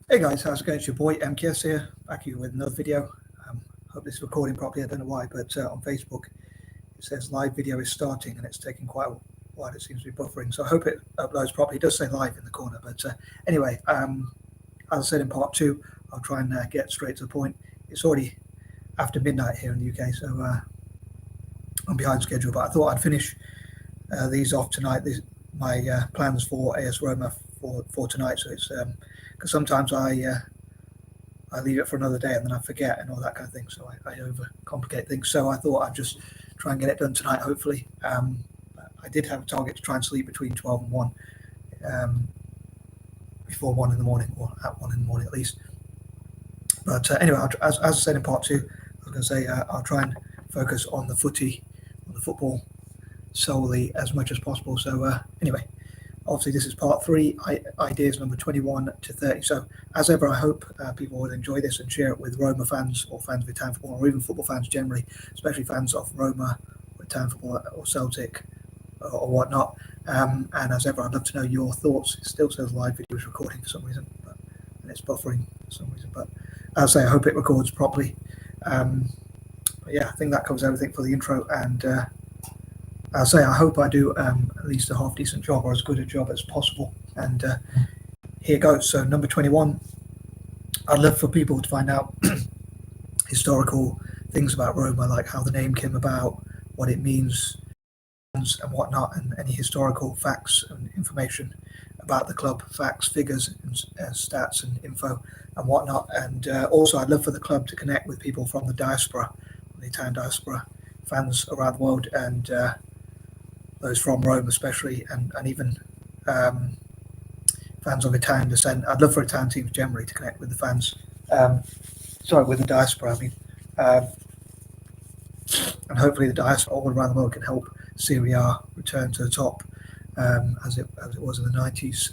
Hey guys, how's it going? It's your boy M.K.S here, back here with another video. Hope this is recording properly. I don't know why, but on Facebook it says live video is starting and it's taking quite a while. It seems to be buffering, so I hope it uploads properly. It does say live in the corner, but anyway, as I said in part two, I'll try and get straight to the point. It's already after midnight here in the UK, so I'm behind schedule, but I thought I'd finish these off tonight. My plans for AS Roma for tonight, so it's because sometimes I leave it for another day and then I forget and all that kind of thing, so I overcomplicate things. So I thought I'd just try and get it done tonight, hopefully. I did have a target to try and sleep between 12 and 1, before 1 in the morning, or at 1 in the morning at least. But anyway, as I said in part two, I was going to say I'll try and focus on the football solely as much as possible. So anyway, obviously this is part three, ideas number 21 to 30. So as ever, I hope people will enjoy this and share it with Roma fans or fans of Italian football, or even football fans generally, especially fans of Roma or Italian football or Celtic or whatnot. And as ever, I'd love to know your thoughts. It still says live video is recording for some reason, and it's buffering for some reason. But as I say, I hope it records properly. But yeah, I think that covers everything for the intro. And I'll say I hope I do at least a half decent job, or as good a job as possible. And here goes. So number 21, I'd love for people to find out historical things about Roma, like how the name came about, what it means and whatnot, and any historical facts and information about the club, facts, figures, and stats and info and whatnot. And also I'd love for the club to connect with people from the diaspora, the Italian diaspora, fans around the world, and those from Rome especially, and even fans of Italian descent. I'd love for Italian teams generally to connect with the fans, with the diaspora, I mean. And hopefully the diaspora all around the world can help Serie A return to the top, as it was in the 90s,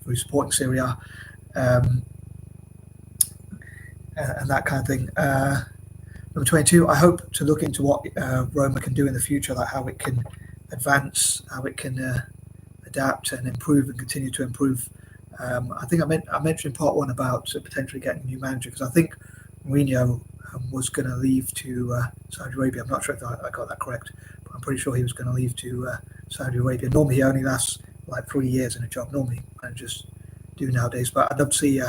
through supporting Serie A, and that kind of thing. Number 22, I hope to look into what Roma can do in the future, like how it can advance, how it can adapt and improve and continue to improve. I think I mentioned in part one about potentially getting a new manager, because I think Mourinho was going to leave to Saudi Arabia. I'm not sure if I got that correct, but I'm pretty sure he was going to leave to Saudi Arabia. Normally he only lasts like 3 years in a job, normally managers do nowadays, but I'd love to see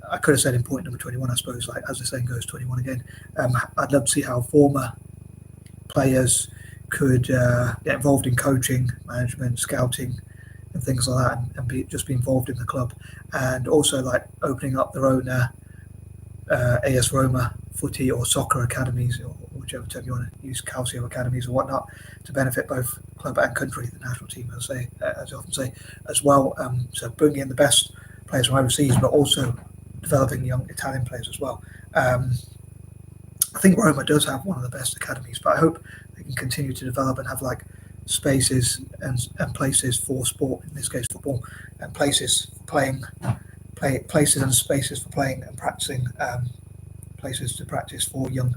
I could have said in point number 21, I suppose, like as the saying goes, 21 again. I'd love to see how former players could get involved in coaching, management, scouting, and things like that, and be involved in the club, and also like opening up their own AS Roma footy or soccer academies, or whichever term you want to use, Calcio academies or whatnot, to benefit both club and country, the national team, as I often say, as well. So bringing in the best players from overseas, but also developing young Italian players as well. I think Roma does have one of the best academies, but I hope they can continue to develop and have like spaces and places for sport, in this case football, and places for playing, places and spaces for playing and practicing, places to practice for young,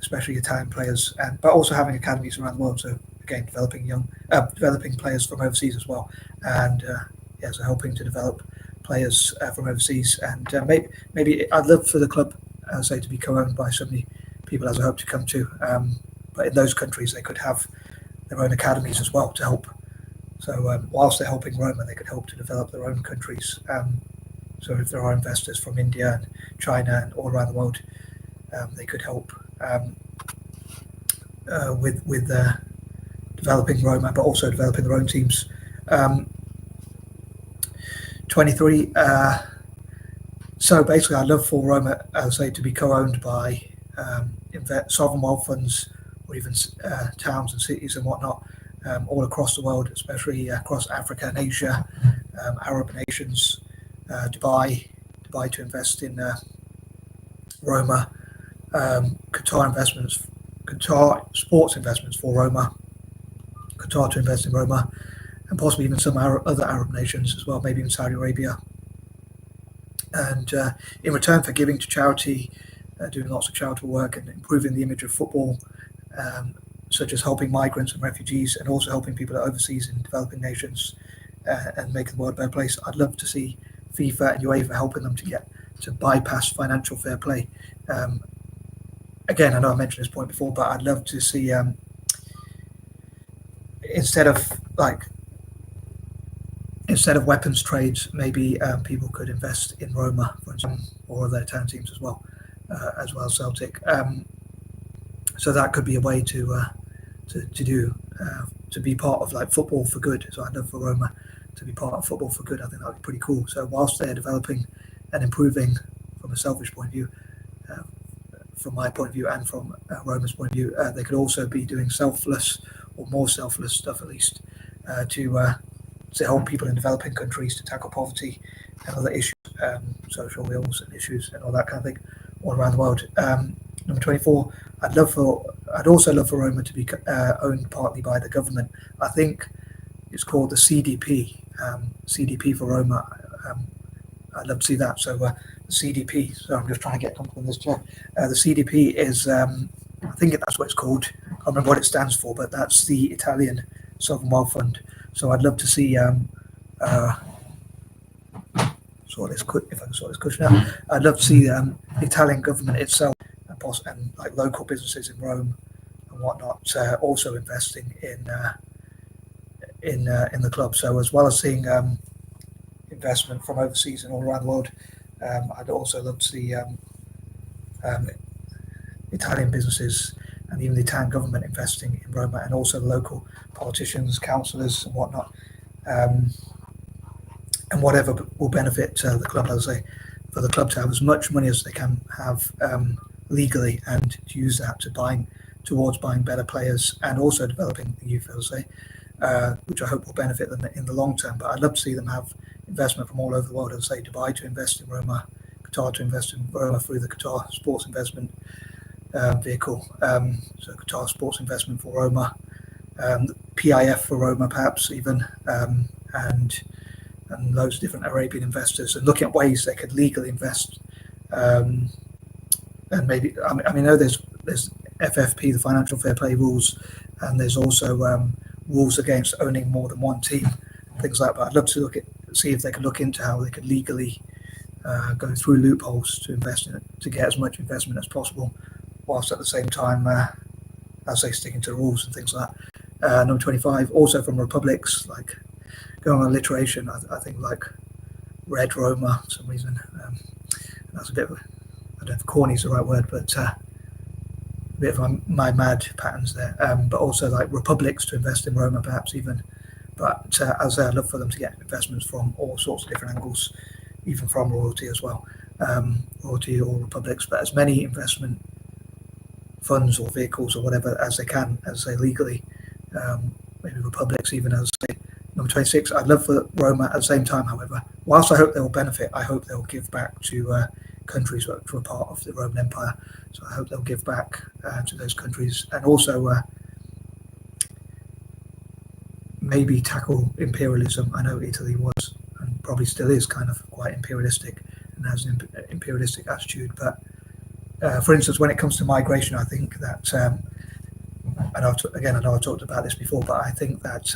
especially Italian players, but also having academies around the world. So again, developing players from overseas as well, and so helping to develop players from overseas. And maybe I'd love for the club, say, to be co-owned by so many people as I hope to come to. But in those countries, they could have their own academies as well to help. So whilst they're helping Roma, they could help to develop their own countries. So if there are investors from India and China and all around the world, they could help with developing Roma, but also developing their own teams. 23. So basically, I'd love for Roma, say, to be co-owned by sovereign wealth funds, or even towns and cities and whatnot, all across the world, especially across Africa and Asia, Arab nations, Dubai to invest in Roma, Qatar sports investments for Roma, Qatar to invest in Roma, and possibly even some other Arab nations as well, maybe even Saudi Arabia. And in return for giving to charity, doing lots of charitable work and improving the image of football, such as helping migrants and refugees, and also helping people overseas in developing nations, and making the world a better place. I'd love to see FIFA and UEFA helping them to bypass financial fair play. Again, I know I mentioned this point before, but I'd love to see instead of weapons trades, maybe people could invest in Roma, for instance, or their town teams as well Celtic. So that could be a way to be part of like football for good. So I'd love for Roma to be part of football for good. I think that would be pretty cool. So whilst they're developing and improving from a selfish point of view, from my point of view and from Roma's point of view, they could also be doing selfless or more selfless stuff at least to help people in developing countries to tackle poverty and other issues, social ills and issues and all that kind of thing all around the world. Number 24, I'd also love for Roma to be owned partly by the government. I think it's called the CDP, CDP for Roma. I'd love to see that. So the CDP, so I'm just trying to get comfortable in this chair. The CDP is, I think that's what it's called. I can't remember what it stands for, but that's the Italian Sovereign Wealth Fund. So I'd love to see, if I can sort this cushion out, I'd love to see the Italian government itself and like local businesses in Rome and whatnot also investing in the club. So as well as seeing investment from overseas and all around the world, I'd also love to see Italian businesses and even the Italian government investing in Roma, and also local politicians, councillors and whatnot, and whatever will benefit the club. As I say, for the club to have as much money as they can have legally, and to use that towards buying better players and also developing the youth, as I say, which I hope will benefit them in the long term. But I'd love to see them have investment from all over the world. As I say, Dubai to invest in Roma, Qatar to invest in Roma through the Qatar Sports Investment vehicle. So Qatar Sports Investment for Roma, PIF for Roma perhaps even, and loads of different Arabian investors, and looking at ways they could legally invest. And maybe, I know there's FFP, the financial fair play rules, and there's also rules against owning more than one team, things like that. I'd love to see if they could look into how they could legally go through loopholes to invest in it, to get as much investment as possible, whilst at the same time, as they sticking to the rules and things like that. Number 25, also from republics, like going on alliteration, I think like Red Roma for some reason. That's a bit of, I don't know if corny is the right word, but a bit of my mad patterns there. But also like republics to invest in Roma perhaps even. But as I say, I'd love for them to get investments from all sorts of different angles, even from royalty as well, royalty or republics, but as many investment funds or vehicles or whatever as they can, as they legally, maybe republics even. As I say, number 26, I'd love for Roma at the same time, however, whilst I hope they will benefit, I hope they'll give back to countries which were part of the Roman Empire. So I hope they'll give back to those countries, and also maybe tackle imperialism. I know Italy was, and probably still is, kind of quite imperialistic and has an imperialistic attitude. But for instance, when it comes to migration, I think that, and I know I've talked about this before, but I think that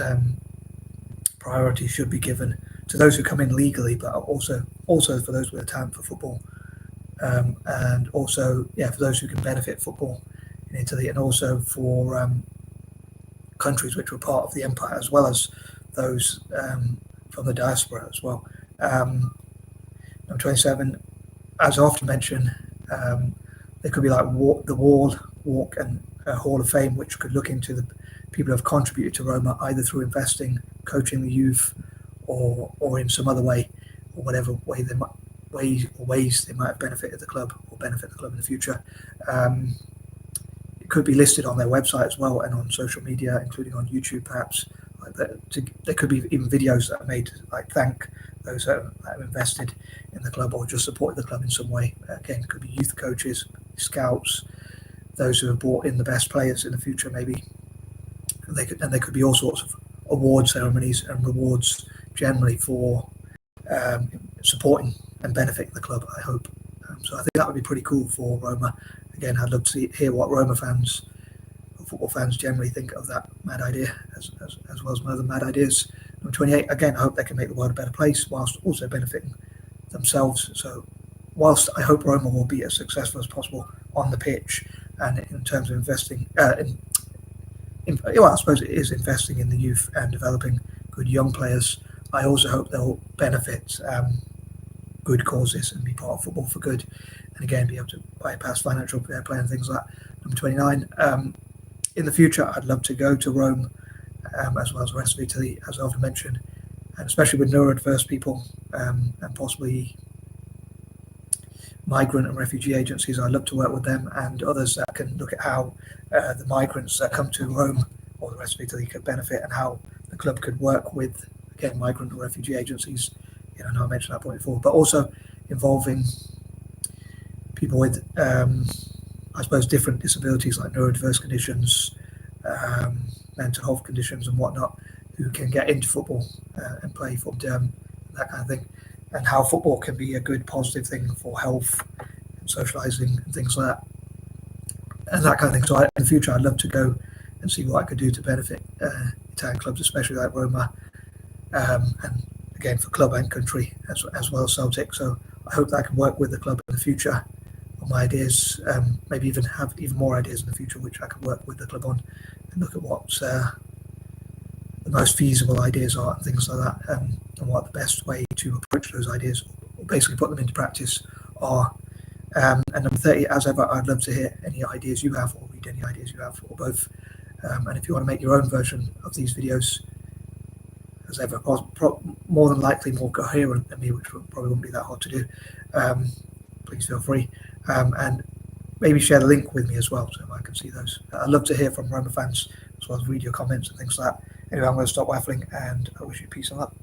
priority should be given to those who come in legally, but also for those with a talent for football, and also for those who can benefit football in Italy, and also for countries which were part of the empire, as well as those from the diaspora as well. Number 27, as I often mention, there could be like the walk and Hall of Fame, which could look into the people who have contributed to Roma, either through investing, coaching the youth, or in some other way, or whatever way they might, ways they might have benefited the club or benefit the club in the future. It could be listed on their website as well, and on social media, including on YouTube perhaps. Like that, there could be even videos that are made to like thank those that have invested in the club or just supported the club in some way. Again, it could be youth coaches, scouts, those who have brought in the best players in the future maybe. And there could be all sorts of award ceremonies and rewards generally for supporting and benefiting the club, I hope. So I think that would be pretty cool for Roma. Again, I'd love to hear what Roma fans, or football fans generally think of that mad idea, as well as my other mad ideas. Number 28, again, I hope they can make the world a better place whilst also benefiting themselves. So whilst I hope Roma will be as successful as possible on the pitch and in terms of investing well, I suppose it is investing in the youth and developing good young players, I also hope they'll benefit good causes and be part of football for good, and again be able to bypass financial fair play and things like that. Number 29. In the future, I'd love to go to Rome, as well as the rest of Italy, as I often mentioned, and especially with neurodiverse people and possibly migrant and refugee agencies. I'd love to work with them and others that can look at how the migrants that come to Rome or the rest of Italy could benefit, and how the club could work with, again, migrant or refugee agencies. I know I mentioned that point before, but also involving people with, I suppose, different disabilities like neurodiverse conditions, mental health conditions and whatnot, who can get into football and play football, that kind of thing, and how football can be a good positive thing for health and socialising and things like that, and that kind of thing. So in the future, I'd love to go and see what I could do to benefit Italian clubs, especially like Roma, and again for club and country as well as Celtic. So I hope that I can work with the club in the future on my ideas, maybe even have even more ideas in the future which I can work with the club on, and look at what the most feasible ideas are and things like that, and what the best way to approach those ideas or basically put them into practice are. And number 30, as ever, I'd love to hear any ideas you have or read any ideas you have, or both. And if you want to make your own version of these videos, as ever, more than likely more coherent than me, which probably wouldn't be that hard to do, please feel free. And maybe share the link with me as well so I can see those. I'd love to hear from Roma fans, as well as read your comments and things like that. Anyway, I'm going to stop waffling, and I wish you peace and love.